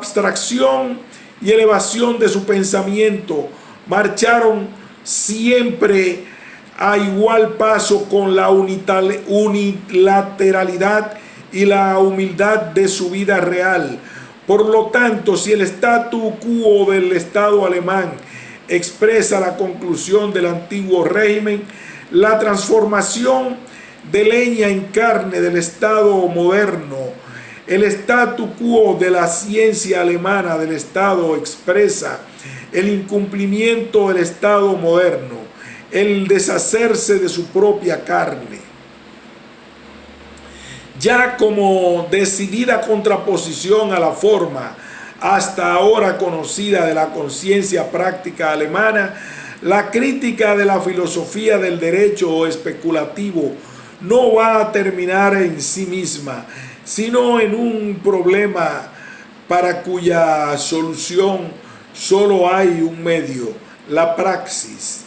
abstracción y elevación de su pensamiento marcharon siempre a igual paso con la unilateralidad y la humildad de su vida real. Por lo tanto, si el statu quo del Estado alemán expresa la conclusión del antiguo régimen, la transformación de leña en carne del Estado moderno, el statu quo de la ciencia alemana del Estado expresa el incumplimiento del Estado moderno, el deshacerse de su propia carne. Ya como decidida contraposición a la forma hasta ahora conocida de la conciencia práctica alemana, la crítica de la filosofía del derecho especulativo no va a terminar en sí misma, sino en un problema para cuya solución solo hay un medio: la praxis.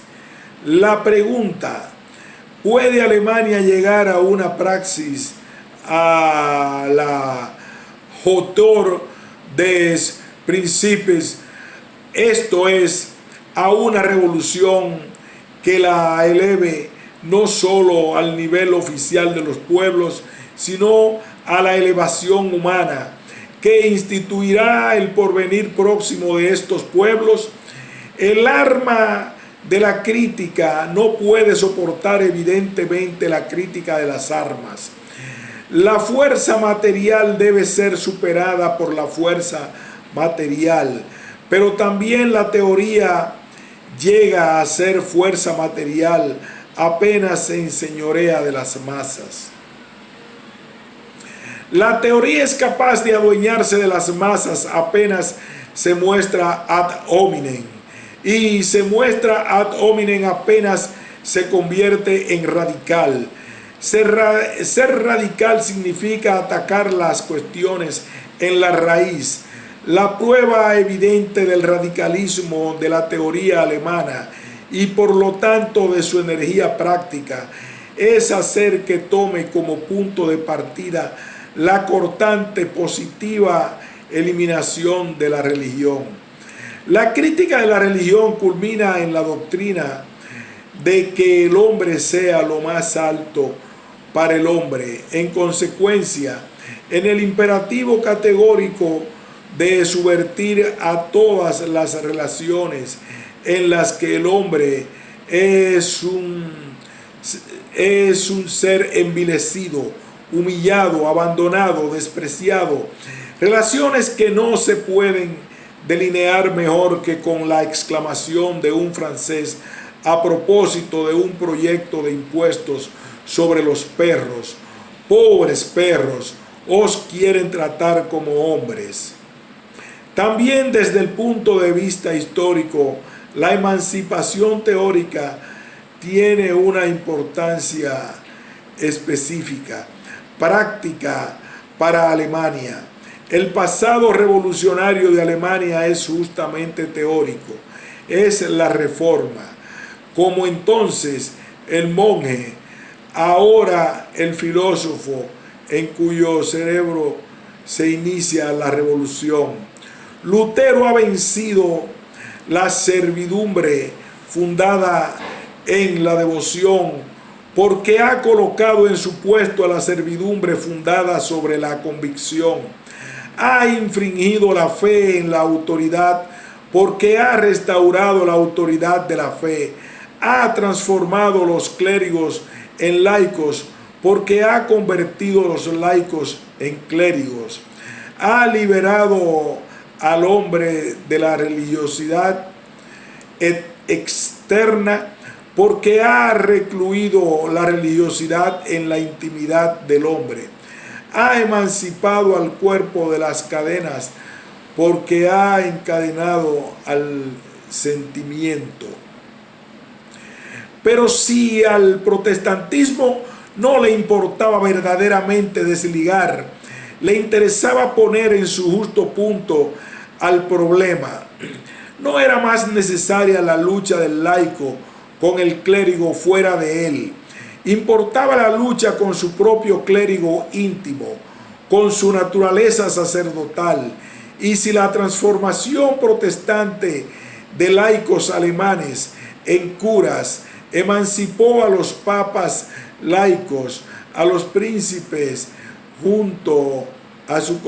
La pregunta: ¿puede Alemania llegar a una praxis, a la Autor des Prinzipies, esto es, a una revolución que la eleve no solo al nivel oficial de los pueblos, sino a la elevación humana, que instituirá el porvenir próximo de estos pueblos? El arma de la crítica no puede soportar evidentemente la crítica de las armas. La fuerza material debe ser superada por la fuerza material, pero también la teoría llega a ser fuerza material apenas se enseñorea de las masas. La teoría es capaz de adueñarse de las masas apenas se muestra ad hominem, y se muestra ad hominem apenas se convierte en radical. Ser radical significa atacar las cuestiones en la raíz. La prueba evidente del radicalismo de la teoría alemana y por lo tanto de su energía práctica es hacer que tome como punto de partida la cortante positiva eliminación de la religión. La crítica de la religión culmina en la doctrina de que el hombre sea lo más alto para el hombre. En consecuencia, en el imperativo categórico de subvertir a todas las relaciones en las que el hombre es un ser envilecido, humillado, abandonado, despreciado, relaciones que no se pueden delinear mejor que con la exclamación de un francés a propósito de un proyecto de impuestos sobre los perros: pobres perros, os quieren tratar como hombres. También desde el punto de vista histórico, la emancipación teórica tiene una importancia específica, práctica para Alemania. El pasado revolucionario de Alemania es justamente teórico, es la reforma. Como entonces el monje, ahora el filósofo en cuyo cerebro se inicia la revolución. Lutero ha vencido la servidumbre fundada en la devoción, porque ha colocado en su puesto a la servidumbre fundada sobre la convicción. Ha infringido la fe en la autoridad, porque ha restaurado la autoridad de la fe. Ha transformado los clérigos en laicos, porque ha convertido los laicos en clérigos. Ha liberado al hombre de la religiosidad externa, porque ha recluido la religiosidad en la intimidad del hombre. Ha emancipado al cuerpo de las cadenas, porque ha encadenado al sentimiento. Pero si al protestantismo no le importaba verdaderamente desligar, le interesaba poner en su justo punto al problema. No era más necesaria la lucha del laico con el clérigo fuera de él. Importaba la lucha con su propio clérigo íntimo, con su naturaleza sacerdotal, Y si la transformación protestante de laicos alemanes en curas emancipó a los papas laicos, a los príncipes junto a su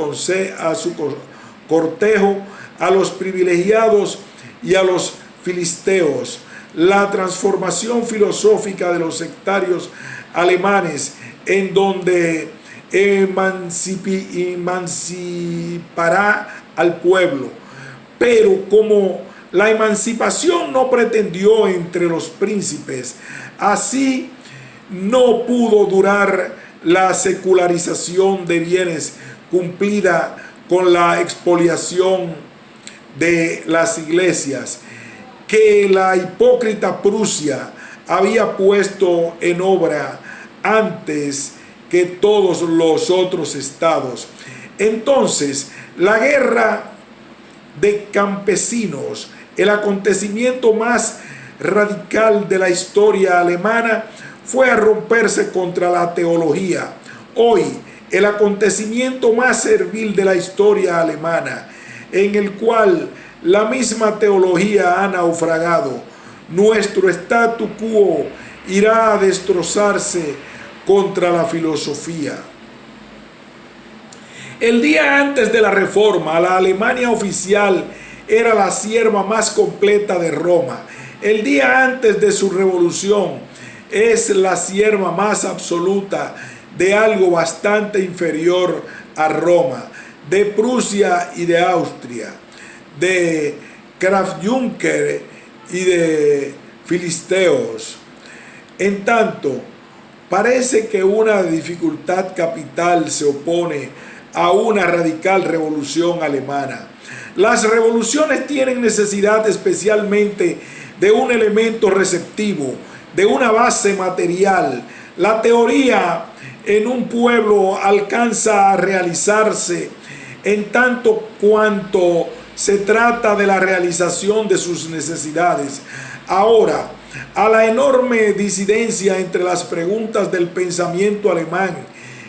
cortejo, a los privilegiados y a los filisteos, la transformación filosófica de los sectarios alemanes, en donde emancipará al pueblo. Pero como la emancipación no pretendió entre los príncipes, así no pudo durar la secularización de bienes cumplida con la expoliación de las iglesias que la hipócrita Prusia había puesto en obra antes que todos los otros estados. Entonces, la guerra de campesinos, el acontecimiento más radical de la historia alemana, fue a romperse contra la teología. Hoy, el acontecimiento más servil de la historia alemana, en el cual la misma teología ha naufragado, nuestro statu quo irá a destrozarse contra la filosofía. El día antes de la Reforma, la Alemania oficial era la sierva más completa de Roma. El día antes de su revolución es la sierva más absoluta de algo bastante inferior a Roma, de Prusia y de Austria, de Kraftjunker y de filisteos. En tanto, parece que una dificultad capital se opone a una radical revolución alemana. Las revoluciones tienen necesidad especialmente de un elemento receptivo, de una base material. La teoría en un pueblo alcanza a realizarse en tanto cuanto se trata de la realización de sus necesidades. Ahora, a la enorme disidencia entre las preguntas del pensamiento alemán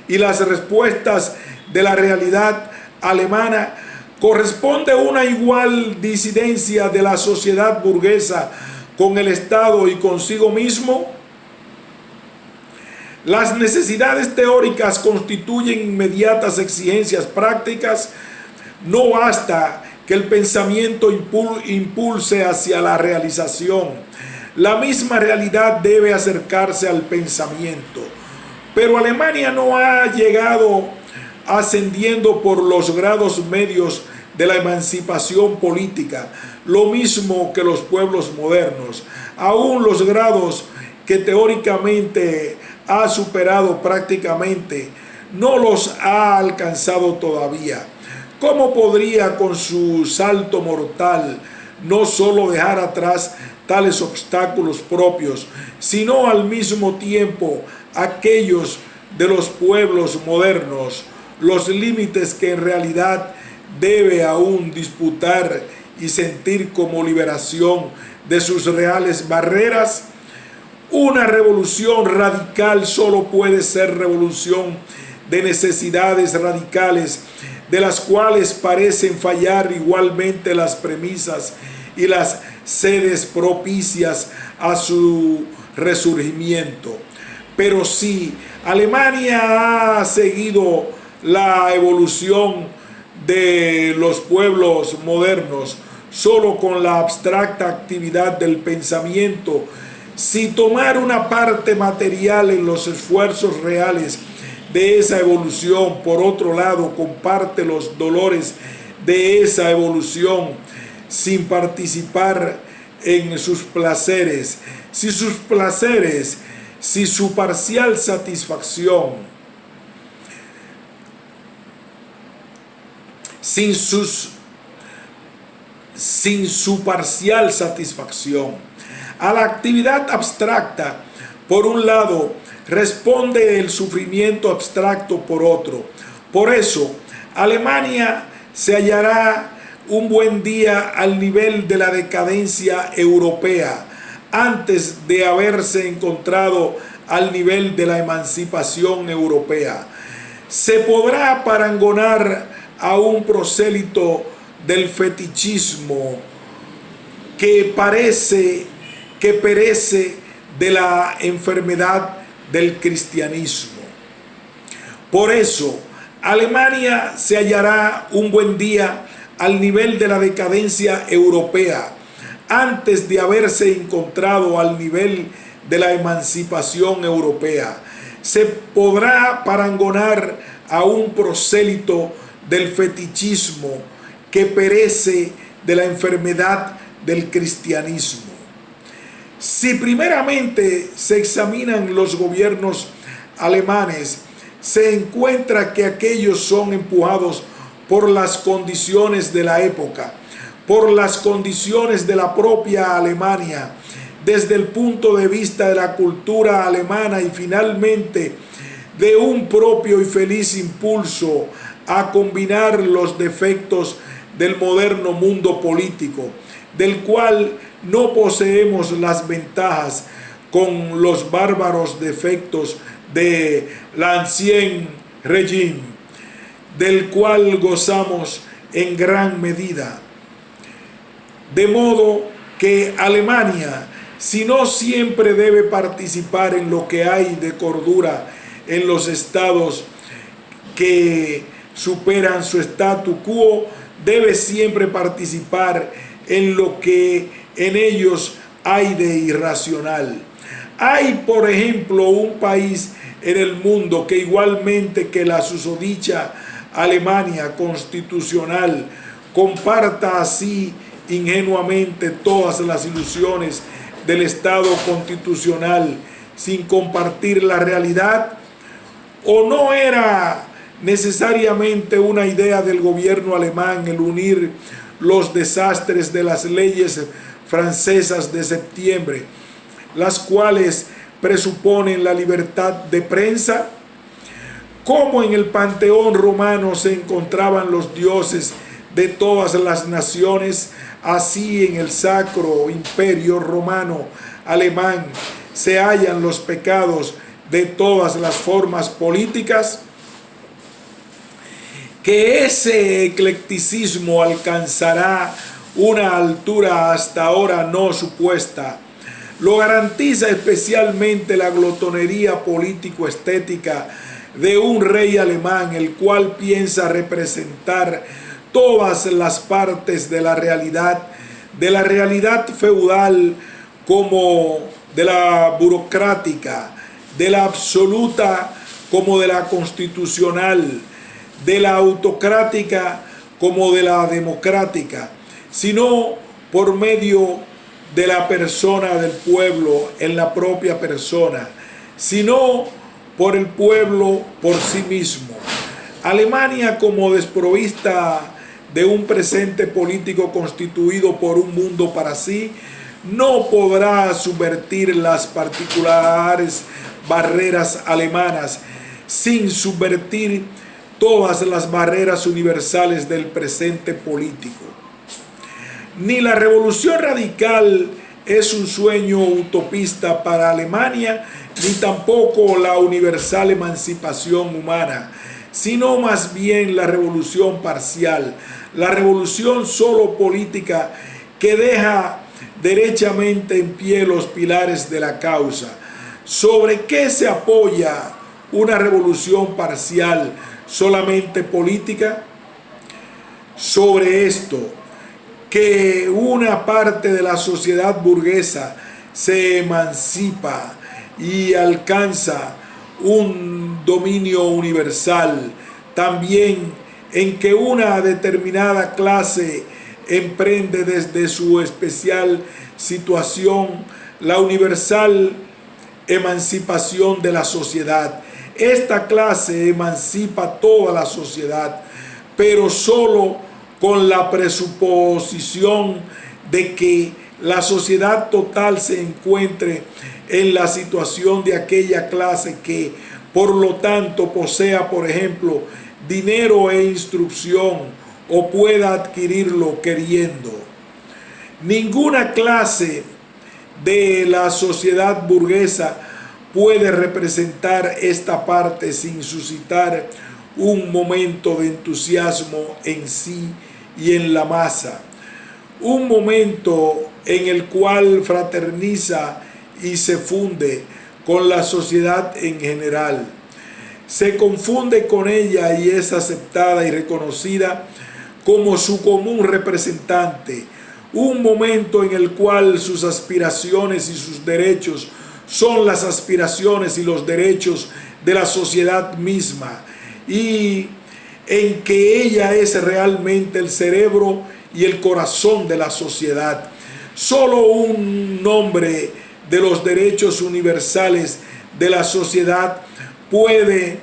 y las respuestas de la realidad alemana, corresponde una igual disidencia de la sociedad burguesa con el Estado y consigo mismo. Las necesidades teóricas constituyen inmediatas exigencias prácticas. No basta que el pensamiento impulse hacia la realización. La misma realidad debe acercarse al pensamiento. Pero Alemania no ha llegado ascendiendo por los grados medios de la emancipación política, lo mismo que los pueblos modernos. Aún los grados que teóricamente ha superado prácticamente, no los ha alcanzado todavía. ¿Cómo podría con su salto mortal no solo dejar atrás tales obstáculos propios, sino al mismo tiempo aquellos de los pueblos modernos, los límites que en realidad debe aún disputar y sentir como liberación de sus reales barreras? Una revolución radical solo puede ser revolución de necesidades radicales, de las cuales parecen fallar igualmente las premisas y las sedes propicias a su resurgimiento. Pero si Alemania ha seguido la evolución de los pueblos modernos solo con la abstracta actividad del pensamiento, si tomar una parte material en los esfuerzos reales de esa evolución, por otro lado, comparte los dolores de esa evolución sin participar en sus placeres, si su parcial satisfacción, sin su parcial satisfacción. A la actividad abstracta, por un lado, responde el sufrimiento abstracto por otro. Por eso, Alemania se hallará un buen día al nivel de la decadencia europea, antes de haberse encontrado al nivel de la emancipación europea. Se podrá parangonar a un prosélito del fetichismo que perece de la enfermedad del cristianismo. Por eso, Alemania se hallará un buen día al nivel de la decadencia europea, antes de haberse encontrado al nivel de la emancipación europea. Se podrá parangonar a un prosélito del fetichismo que perece de la enfermedad del cristianismo. Si primeramente se examinan los gobiernos alemanes, se encuentra que aquellos son empujados por las condiciones de la época, por las condiciones de la propia Alemania, desde el punto de vista de la cultura alemana y finalmente de un propio y feliz impulso a combinar los defectos del moderno mundo político, del cual no poseemos las ventajas con los bárbaros defectos de l'Ancien Régime, del cual gozamos en gran medida. De modo que Alemania, si no siempre debe participar en lo que hay de cordura en los estados que superan su statu quo, debe siempre participar en lo que en ellos hay de irracional. Hay, por ejemplo, un país en el mundo que igualmente que la susodicha Alemania constitucional comparta así ingenuamente todas las ilusiones del Estado constitucional sin compartir la realidad. ¿O no era necesariamente una idea del gobierno alemán el unir los desastres de las leyes francesas de septiembre, las cuales presuponen la libertad de prensa? Como en el panteón romano se encontraban los dioses de todas las naciones, así en el Sacro Imperio Romano Alemán se hallan los pecados de todas las formas políticas. Que ese eclecticismo alcanzará una altura hasta ahora no supuesta lo garantiza especialmente la glotonería político-estética de un rey alemán, el cual piensa representar todas las partes de la realidad feudal como de la burocrática, de la absoluta como de la constitucional, de la autocrática como de la democrática, sino por medio de la persona del pueblo en la propia persona, sino por el pueblo por sí mismo. Alemania, como desprovista de un presente político constituido por un mundo para sí, no podrá subvertir las particulares barreras alemanas sin subvertir todas las barreras universales del presente político. Ni la revolución radical es un sueño utopista para Alemania, ni tampoco la universal emancipación humana, sino más bien la revolución parcial, la revolución solo política que deja derechamente en pie los pilares de la causa. ¿Sobre qué se apoya una revolución parcial solamente política? Sobre esto, que una parte de la sociedad burguesa se emancipa y alcanza un dominio universal, también en que una determinada clase emprende desde su especial situación la universal emancipación de la sociedad. Esta clase emancipa toda la sociedad, pero solo con la presuposición de que la sociedad total se encuentre en la situación de aquella clase que, por lo tanto, posea, por ejemplo, dinero e instrucción o pueda adquirirlo queriendo. Ninguna clase de la sociedad burguesa puede representar esta parte sin suscitar un momento de entusiasmo en sí y en la masa. Un momento en el cual fraterniza y se funde con la sociedad en general. Se confunde con ella y es aceptada y reconocida como su común representante. Un momento en el cual sus aspiraciones y sus derechos son las aspiraciones y los derechos de la sociedad misma, y en que ella es realmente el cerebro y el corazón de la sociedad. Solo un nombre de los derechos universales de la sociedad puede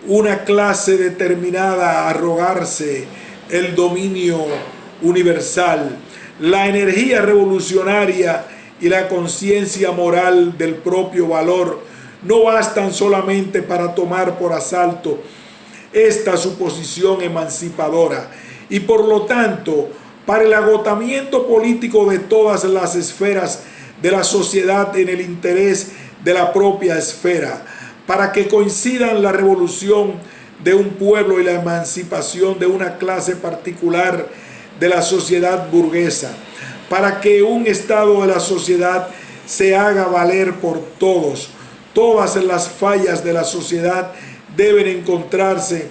una clase determinada arrogarse el dominio universal. La energía revolucionaria y la conciencia moral del propio valor no bastan solamente para tomar por asalto esta suposición emancipadora, y por lo tanto, para el agotamiento político de todas las esferas de la sociedad en el interés de la propia esfera, para que coincidan la revolución de un pueblo y la emancipación de una clase particular de la sociedad burguesa, para que un estado de la sociedad se haga valer por todos. Todas las fallas de la sociedad deben encontrarse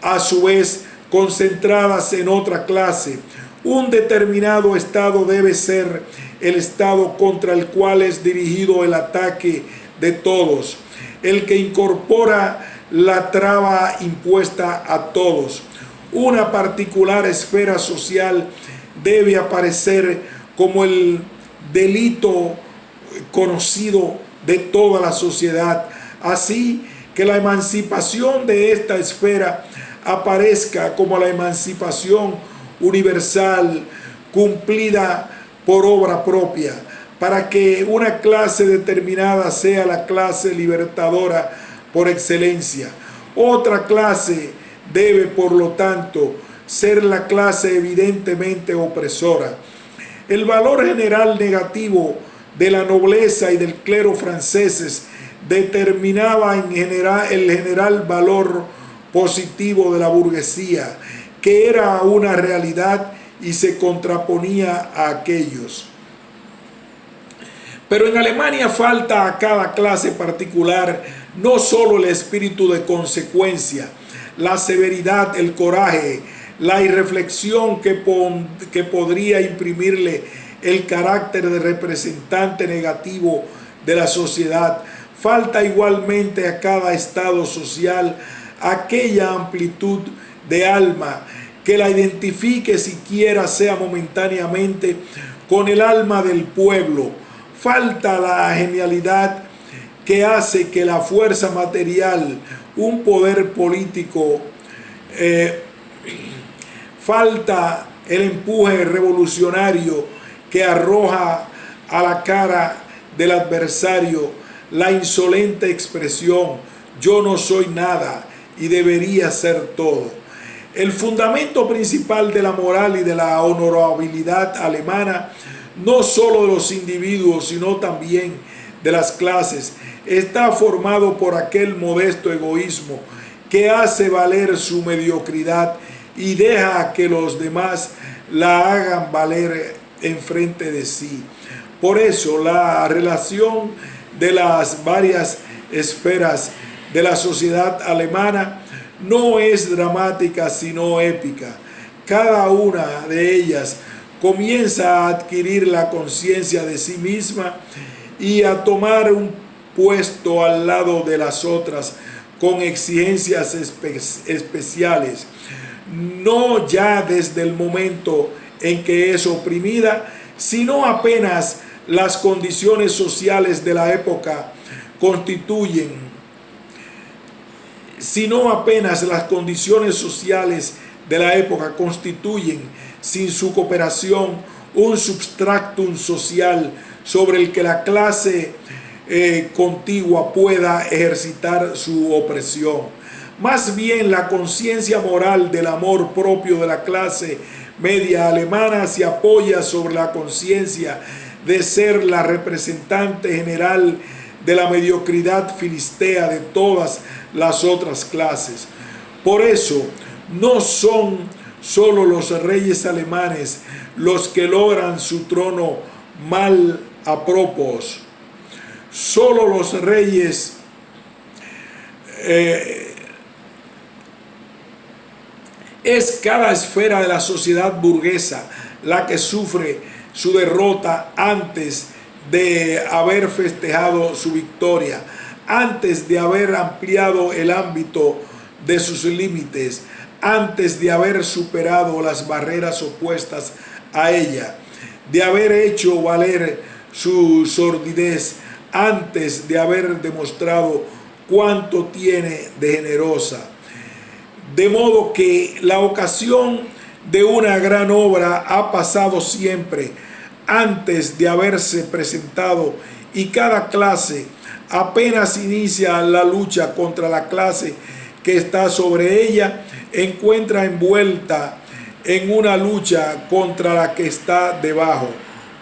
a su vez concentradas en otra clase. Un determinado estado debe ser el estado contra el cual es dirigido el ataque de todos, el que incorpora la traba impuesta a todos. Una particular esfera social debe aparecer como el delito conocido de toda la sociedad, así que la emancipación de esta esfera aparezca como la emancipación universal cumplida por obra propia, para que una clase determinada sea la clase libertadora por excelencia. Otra clase debe, por lo tanto, ser la clase evidentemente opresora. El valor general negativo de la nobleza y del clero franceses determinaba en general el general valor positivo de la burguesía, que era una realidad y se contraponía a aquellos. Pero en Alemania falta a cada clase particular no solo el espíritu de consecuencia, la severidad, el coraje, la irreflexión que podría imprimirle el carácter de representante negativo de la sociedad. Falta igualmente a cada estado social aquella amplitud de alma que la identifique, siquiera sea momentáneamente, con el alma del pueblo. Falta la genialidad que hace que la fuerza material, un poder político, falta el empuje revolucionario que arroja a la cara del adversario la insolente expresión: yo no soy nada y debería ser todo. El fundamento principal de la moral y de la honorabilidad alemana, no solo de los individuos, sino también de las clases, está formado por aquel modesto egoísmo que hace valer su mediocridad y deja que los demás la hagan valer enfrente de sí. Por eso la relación de las varias esferas de la sociedad alemana no es dramática sino épica. Cada una de ellas comienza a adquirir la conciencia de sí misma y a tomar un puesto al lado de las otras con exigencias especiales, no ya desde el momento en que es oprimida, sino apenas las condiciones sociales de la época constituyen sin su cooperación un substratum social sobre el que la clase contigua pueda ejercitar su opresión. Más bien, la conciencia moral del amor propio de la clase media alemana se apoya sobre la conciencia de ser la representante general de la mediocridad filistea de todas las otras clases. Por eso, no son solo los reyes alemanes, los que logran su trono mal a propósito. Solo los reyes es cada esfera de la sociedad burguesa la que sufre su derrota antes de haber festejado su victoria, antes de haber ampliado el ámbito de sus límites, antes de haber superado las barreras opuestas a ella, de haber hecho valer su sordidez, antes de haber demostrado cuánto tiene de generosa. De modo que la ocasión de una gran obra ha pasado siempre antes de haberse presentado, y cada clase apenas inicia la lucha contra la clase que está sobre ella, encuentra envuelta en una lucha contra la que está debajo.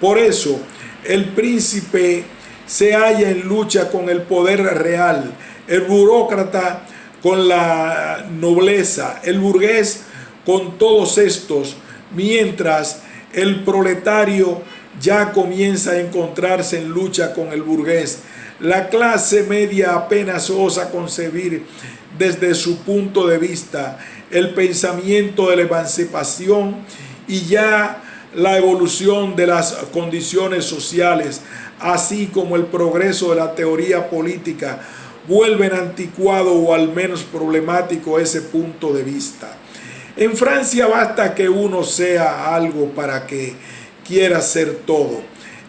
Por eso, el príncipe se halla en lucha con el poder real, el burócrata con la nobleza, el burgués con todos estos, mientras el proletario ya comienza a encontrarse en lucha con el burgués. La clase media apenas osa concebir desde su punto de vista el pensamiento de la emancipación, y ya la evolución de las condiciones sociales, así como el progreso de la teoría política, vuelven anticuado o al menos problemático ese punto de vista. En Francia basta que uno sea algo para que quiera ser todo.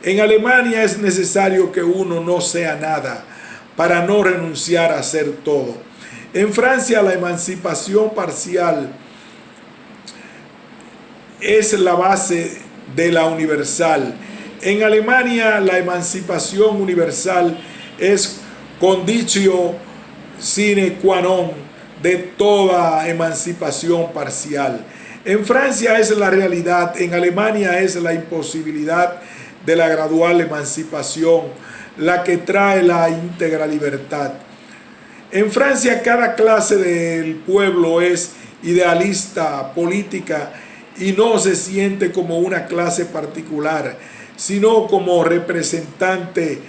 En Alemania es necesario que uno no sea nada para no renunciar a ser todo. En Francia la emancipación parcial es la base de la universal. En Alemania la emancipación universal es conditio sine qua non de toda emancipación parcial. En Francia es la realidad, en Alemania es la imposibilidad de la gradual emancipación la que trae la íntegra libertad. En Francia cada clase del pueblo es idealista política y no se siente como una clase particular, sino como representante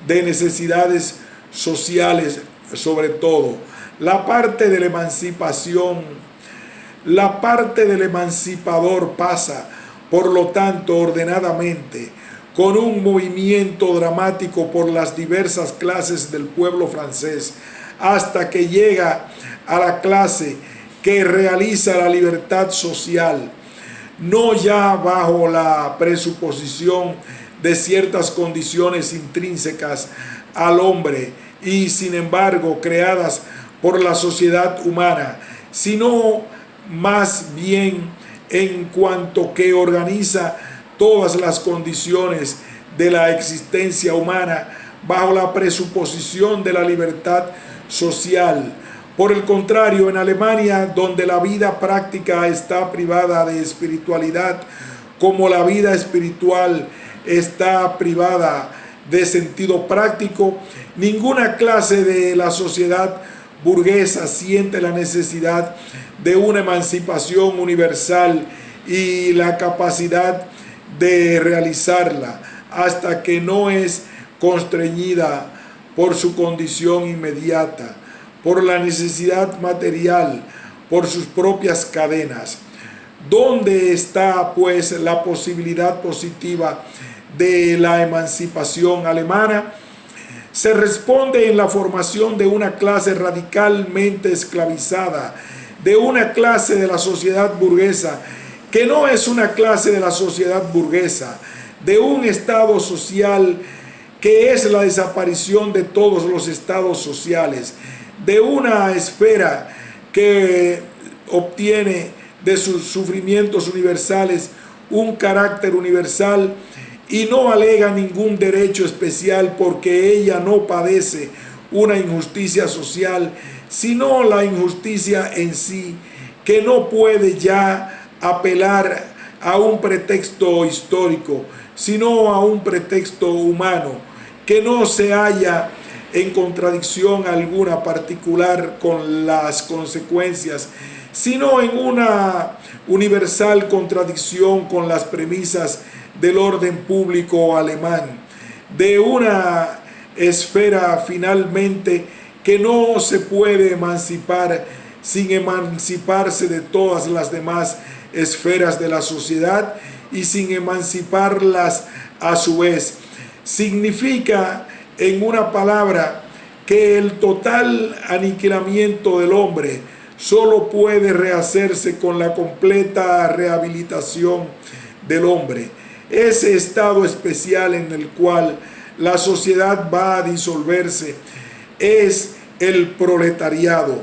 de necesidades sociales sobre todo. La parte de la emancipación, la parte del emancipador pasa, por lo tanto, ordenadamente, con un movimiento dramático por las diversas clases del pueblo francés, hasta que llega a la clase que realiza la libertad social, no ya bajo la presuposición de ciertas condiciones intrínsecas al hombre y sin embargo creadas por la sociedad humana, sino más bien en cuanto que organiza todas las condiciones de la existencia humana bajo la presuposición de la libertad social. Por el contrario, en Alemania, donde la vida práctica está privada de espiritualidad, como la vida espiritual está privada de sentido práctico, ninguna clase de la sociedad burguesa siente la necesidad de una emancipación universal y la capacidad de realizarla hasta que no es constreñida por su condición inmediata, por la necesidad material, por sus propias cadenas. ¿Dónde está, pues, la posibilidad positiva de la emancipación alemana? Se responde en la formación de una clase radicalmente esclavizada, de una clase de la sociedad burguesa que no es una clase de la sociedad burguesa, de un estado social que es la desaparición de todos los estados sociales, de una esfera que obtiene de sus sufrimientos universales un carácter universal y no alega ningún derecho especial porque ella no padece una injusticia social, sino la injusticia en sí, que no puede ya apelar a un pretexto histórico, sino a un pretexto humano, que no se halla en contradicción alguna particular con las consecuencias, sino en una universal contradicción con las premisas del orden público alemán, de una esfera finalmente que no se puede emancipar sin emanciparse de todas las demás esferas de la sociedad y sin emanciparlas a su vez. Significa, en una palabra, que el total aniquilamiento del hombre solo puede rehacerse con la completa rehabilitación del hombre. Ese estado especial en el cual la sociedad va a disolverse es el proletariado.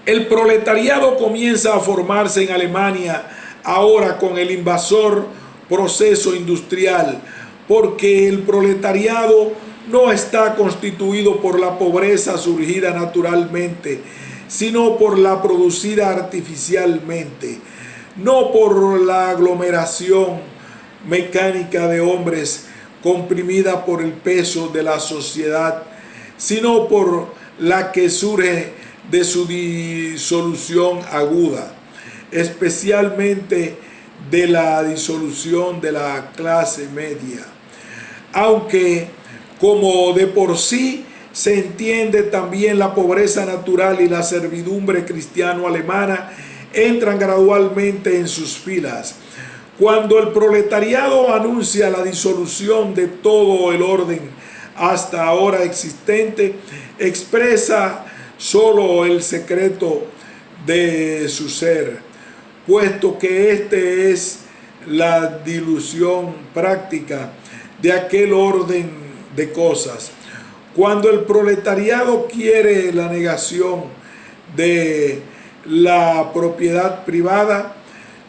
El proletariado comienza a formarse en Alemania ahora con el invasor proceso industrial, porque el proletariado no está constituido por la pobreza surgida naturalmente, sino por la producida artificialmente, no por la aglomeración mecánica de hombres comprimida por el peso de la sociedad, sino por la que surge de su disolución aguda, especialmente de la disolución de la clase media. Aunque, como de por sí se entiende, también la pobreza natural y la servidumbre cristiano-alemana entran gradualmente en sus filas. Cuando el proletariado anuncia la disolución de todo el orden hasta ahora existente, expresa solo el secreto de su ser, puesto que este es la dilución práctica de aquel orden de cosas. Cuando el proletariado quiere la negación de la propiedad privada,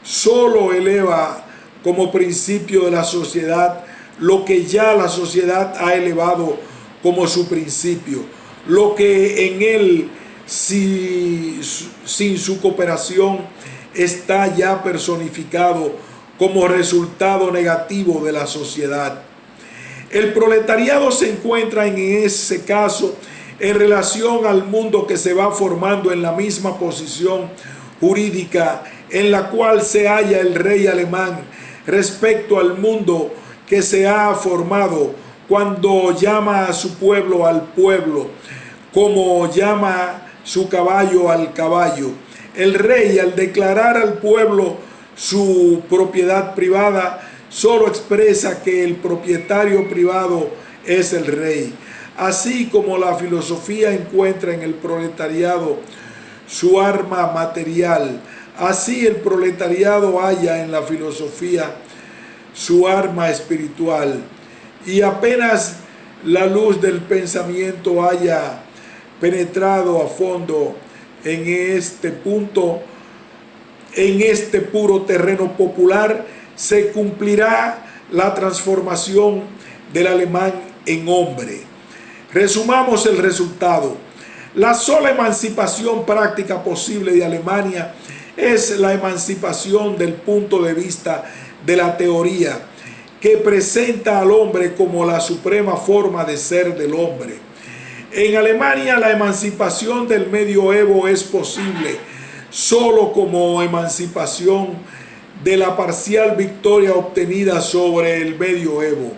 solo eleva como principio de la sociedad lo que ya la sociedad ha elevado como su principio, lo que en él, sin su cooperación, está ya personificado como resultado negativo de la sociedad. El proletariado se encuentra en ese caso en relación al mundo que se va formando en la misma posición jurídica en la cual se halla el rey alemán respecto al mundo que se ha formado cuando llama a su pueblo al pueblo, como llama su caballo al caballo. El rey, al declarar al pueblo su propiedad privada, solo expresa que el propietario privado es el rey. Así como la filosofía encuentra en el proletariado su arma material, así el proletariado halla en la filosofía su arma espiritual. Y apenas la luz del pensamiento haya penetrado a fondo en este punto, en este puro terreno popular, se cumplirá la transformación del alemán en hombre. Resumamos el resultado. La sola emancipación práctica posible de Alemania es la emancipación del punto de vista de la teoría, que presenta al hombre como la suprema forma de ser del hombre. En Alemania la emancipación del medioevo es posible solo como emancipación de la parcial victoria obtenida sobre el medioevo.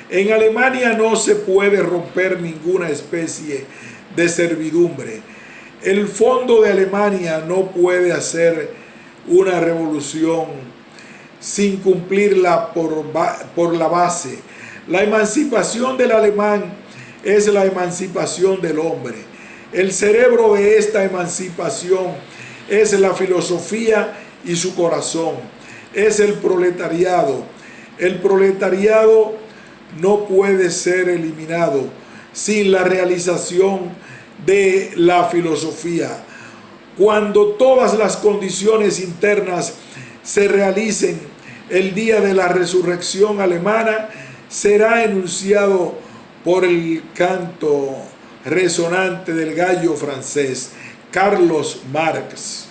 En Alemania no se puede romper ninguna especie de servidumbre. El fondo de Alemania no puede hacer una revolución sin cumplirla por la base. La emancipación del alemán es la emancipación del hombre. El cerebro de esta emancipación es la filosofía y su corazón. Es el proletariado. El proletariado no puede ser eliminado sin la realización de la filosofía. Cuando todas las condiciones internas se realicen, el día de la resurrección alemana será enunciado por el canto resonante del gallo francés, Carlos Marx.